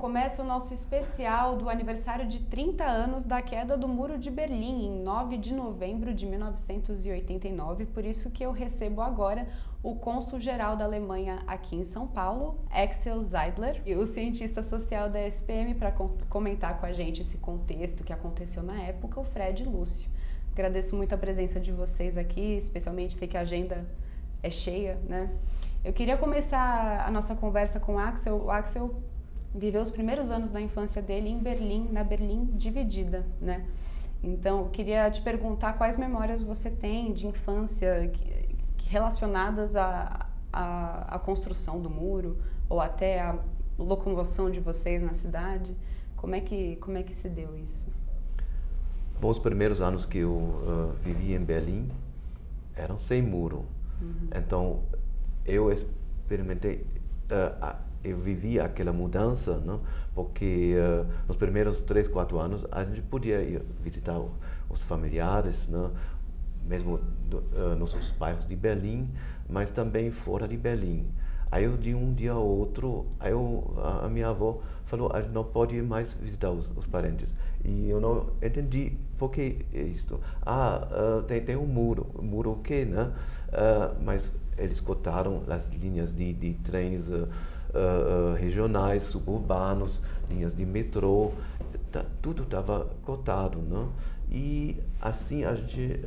começa o nosso especial do aniversário de 30 anos da queda do Muro de Berlim, em 9 de novembro de 1989, por isso que eu recebo agora o cônsul-geral da Alemanha aqui em São Paulo, Axel Zeidler, e o cientista social da SPM para comentar com a gente esse contexto que aconteceu na época, o Fred Lúcio. Agradeço muito a presença de vocês aqui, especialmente sei que a agenda é cheia, né? Eu queria começar a nossa conversa com o Axel. O Axel viveu os primeiros anos da infância dele em Berlim, na Berlim dividida, né? Então, eu queria te perguntar quais memórias você tem de infância relacionadas à construção do muro ou até a locomoção de vocês na cidade. Como é que se deu isso? Bom, os primeiros anos que eu vivi em Berlim eram sem muro. Então, eu experimentei, eu vivi aquela mudança, não? Porque nos primeiros 3, 4 anos a gente podia ir visitar os familiares, não? Mesmo nos outros bairros de Berlim, mas também fora de Berlim. Aí de um dia ao outro, a minha avó falou, a gente não pode mais visitar os parentes. E eu não entendi por que isso. Tem um muro. Muro o quê, né? Mas eles cortaram as linhas de trens regionais, suburbanos, linhas de metrô, tudo estava cortado, não? E assim a gente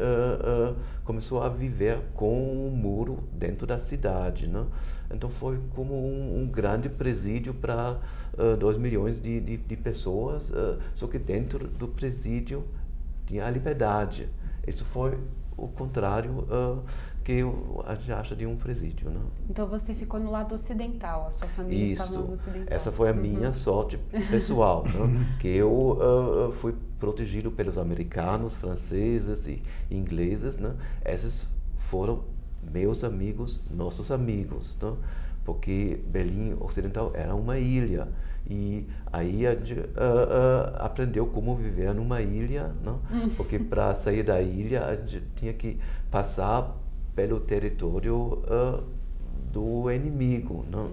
começou a viver com um muro dentro da cidade, não? Então foi como um grande presídio para 2 milhões de pessoas, só que dentro do presídio tinha a liberdade. Isso foi o contrário que a gente acha de um presídio, não? Então você ficou no lado ocidental, a sua família estava no lado ocidental. Essa foi a minha sorte pessoal, não? Que eu fui protegido pelos americanos, franceses e ingleses, não? Esses foram meus amigos, nossos amigos, não? Porque Berlim Ocidental era uma ilha e aí a gente aprendeu como viver numa ilha, não? Porque para sair da ilha a gente tinha que passar pelo território do inimigo, não?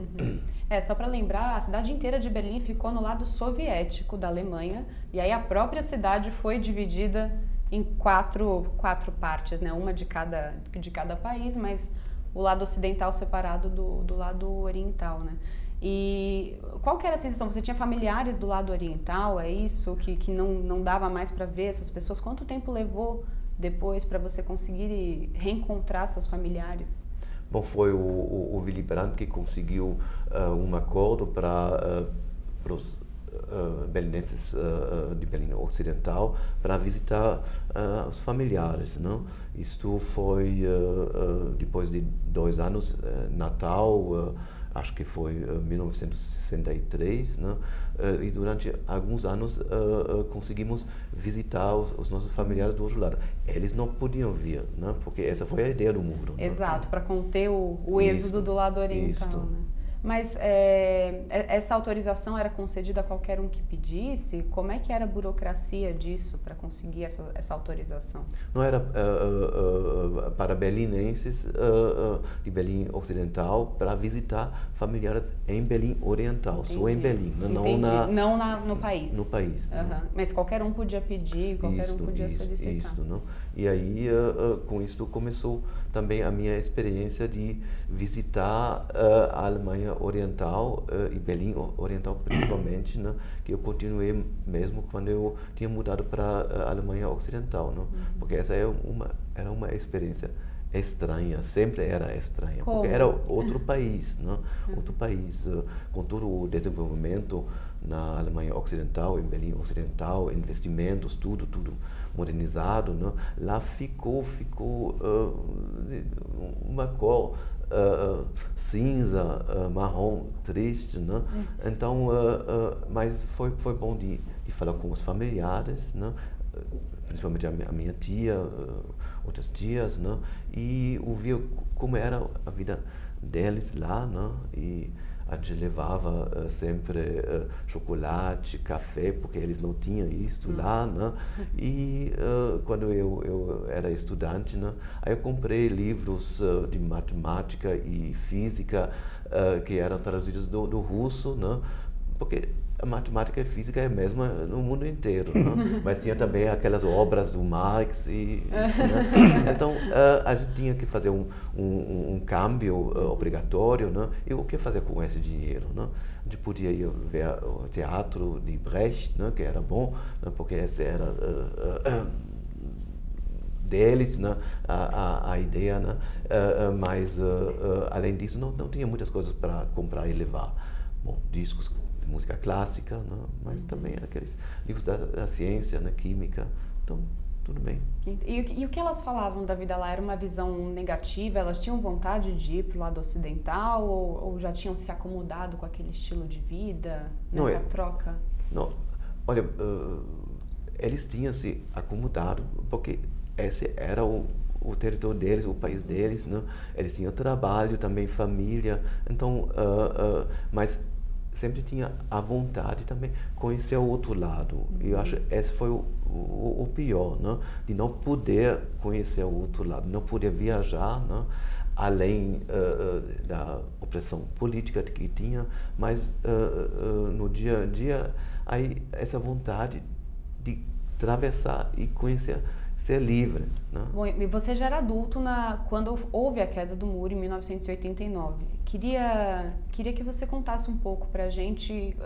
Só para lembrar, a cidade inteira de Berlim ficou no lado soviético da Alemanha e aí a própria cidade foi dividida em quatro partes, né? Uma de cada país, mas o lado ocidental separado do lado oriental, né? E qual que era a sensação? Você tinha familiares do lado oriental, é isso? Que não dava mais para ver essas pessoas? Quanto tempo levou depois para você conseguir reencontrar seus familiares? Bom, foi o Willy Brandt que conseguiu um acordo para os berlinenses de Berlim Ocidental para visitar os familiares, não? Isto foi depois de 2 anos, Natal, acho que foi 1963, né? E durante alguns anos conseguimos visitar os nossos familiares do outro lado. Eles não podiam vir, né? Porque essa foi a ideia do muro. Exato, né? Para conter o êxodo do lado oriental. Né? Mas essa autorização era concedida a qualquer um que pedisse? Como é que era a burocracia disso para conseguir essa autorização? Não era para berlinenses de Berlim Ocidental para visitar familiares em Berlim Oriental, Entendi. só em Berlim, não no país. No país. Mas qualquer um podia pedir, qualquer um podia solicitar. Isso, não? E aí, com isso começou também a minha experiência de visitar a Alemanha Oriental e Berlim Oriental principalmente, né? Que eu continuei mesmo quando eu tinha mudado para a Alemanha Ocidental, não? Porque essa era uma experiência estranha, sempre era estranha. Como? Porque era outro país, não? Outro país, com todo o desenvolvimento na Alemanha Ocidental, em Berlim Ocidental, investimentos, tudo modernizado, não? Lá ficou uma cor cinza, marrom, triste, né? Então, mas foi bom de falar com os familiares, né? Principalmente a minha tia, outras tias, né? E ouvir como era a vida deles lá, né? E a gente levava sempre chocolate, café, porque eles não tinham isso lá, né? E quando eu era estudante, né? Aí eu comprei livros de matemática e física que eram traduzidos do russo, né? porque a matemática e a física é a mesma no mundo inteiro, né? Mas tinha também aquelas obras do Marx e isso, né? Então a gente tinha que fazer um câmbio obrigatório, né? E o que fazer com esse dinheiro, né? A gente podia ir ver o teatro de Brecht, né? Que era bom, né? Porque esse era deles, né? A ideia, né? Mas além disso não tinha muitas coisas para comprar e levar. Bom, discos de música clássica, né? Mas também aqueles livros da ciência, né? Química, então tudo bem. E o que elas falavam da vida lá? Era uma visão negativa? Elas tinham vontade de ir para o lado ocidental ou já tinham se acomodado com aquele estilo de vida, nessa troca? Não, olha, eles tinham se acomodado porque esse era o território deles, o país deles, né? Eles tinham trabalho, também família, então, mas sempre tinha a vontade também de conhecer o outro lado. E eu acho que esse foi o pior, né? De não poder conhecer o outro lado, não poder viajar, né? Além da opressão política que tinha, mas no dia a dia, aí essa vontade de atravessar e conhecer, ser livre, né? Bom, e você já era adulto quando houve a queda do muro em 1989. Queria que você contasse um pouco para a gente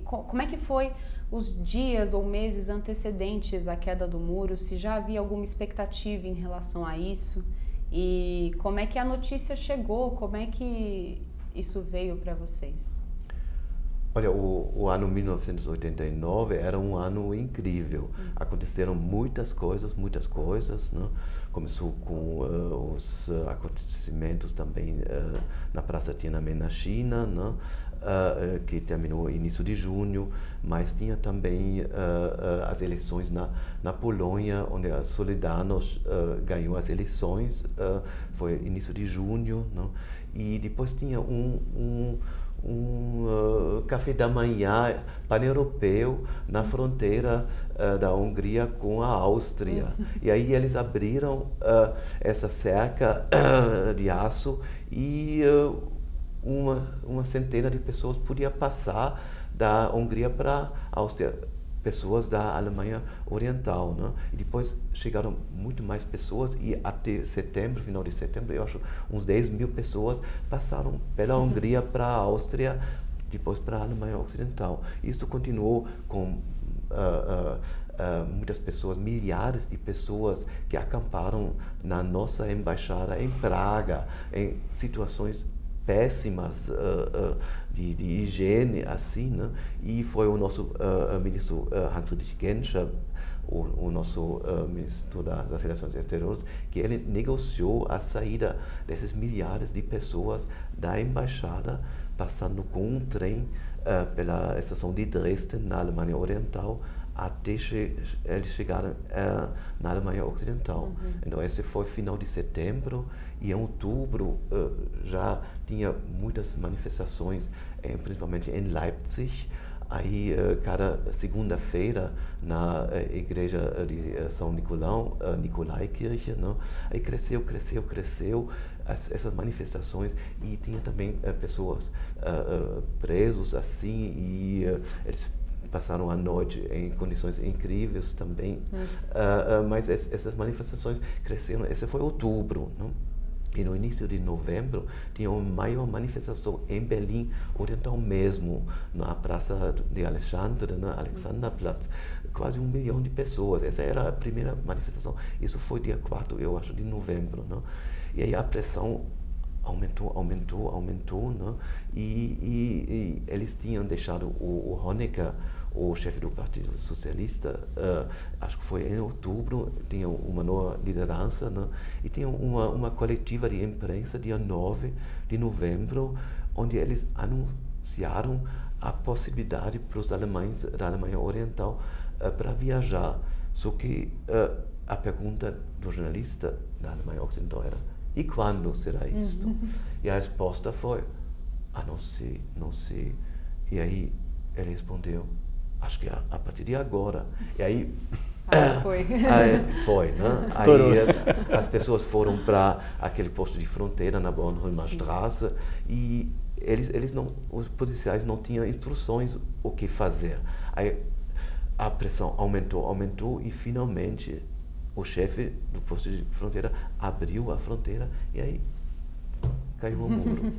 como é que foi os dias ou meses antecedentes à queda do muro, se já havia alguma expectativa em relação a isso e como é que a notícia chegou, como é que isso veio para vocês? Olha, o ano 1989 era um ano incrível. Aconteceram muitas coisas, né? Começou com os acontecimentos também na Praça Tiananmen na China, né? Que terminou no início de junho, mas tinha também as eleições na Polônia, onde a Solidarność ganhou as eleições, foi início de junho, né? E depois tinha um café da manhã pan-europeu na fronteira da Hungria com a Áustria. E aí eles abriram essa cerca de aço e uma centena de pessoas podia passar da Hungria para a Áustria, pessoas da Alemanha Oriental, né? E depois chegaram muito mais pessoas e até setembro, final de setembro, eu acho uns 10 mil pessoas passaram pela Hungria para a Áustria, depois para a Alemanha Ocidental. Isso continuou com muitas pessoas, milhares de pessoas que acamparam na nossa embaixada em Praga, em situações péssimas de higiene, assim, né? E foi o nosso ministro Hans-Dietrich Genscher, o nosso ministro das Relações Exteriores, que ele negociou a saída desses milhares de pessoas da embaixada, passando com um trem pela estação de Dresden, na Alemanha Oriental, até eles chegaram na Alemanha Ocidental. Então, esse foi final de setembro e em outubro já tinha muitas manifestações, principalmente em Leipzig. Aí, cada segunda-feira, na igreja de São Nicolau, Nikolaikirche, né? Aí cresceu essas manifestações e tinha também pessoas presos assim e eles passaram a noite em condições incríveis também, mas essas manifestações cresceram. Esse foi outubro, não? E no início de novembro tinha uma maior manifestação em Berlim Oriental mesmo, na Praça de Alexandre, na Alexanderplatz, quase 1 milhão de pessoas. Essa era a primeira manifestação. Isso foi dia 4, eu acho, de novembro, não? E aí a pressão aumentou, né? E eles tinham deixado o Honecker, o chefe do Partido Socialista, acho que foi em outubro, tinha uma nova liderança, né? E tinha uma coletiva de imprensa, dia 9 de novembro, onde eles anunciaram a possibilidade para os alemães da Alemanha Oriental para viajar. Só que a pergunta do jornalista da Alemanha Ocidental era: e quando será isto? E a resposta foi: não sei. E aí ele respondeu: acho que a partir de agora. E aí Foi. Foi, né? Estourou. Aí as pessoas foram para aquele posto de fronteira na Bornholmer Straße e os policiais não tinham instruções o que fazer. Aí a pressão aumentou e finalmente o chefe do posto de fronteira abriu a fronteira e aí caiu o muro.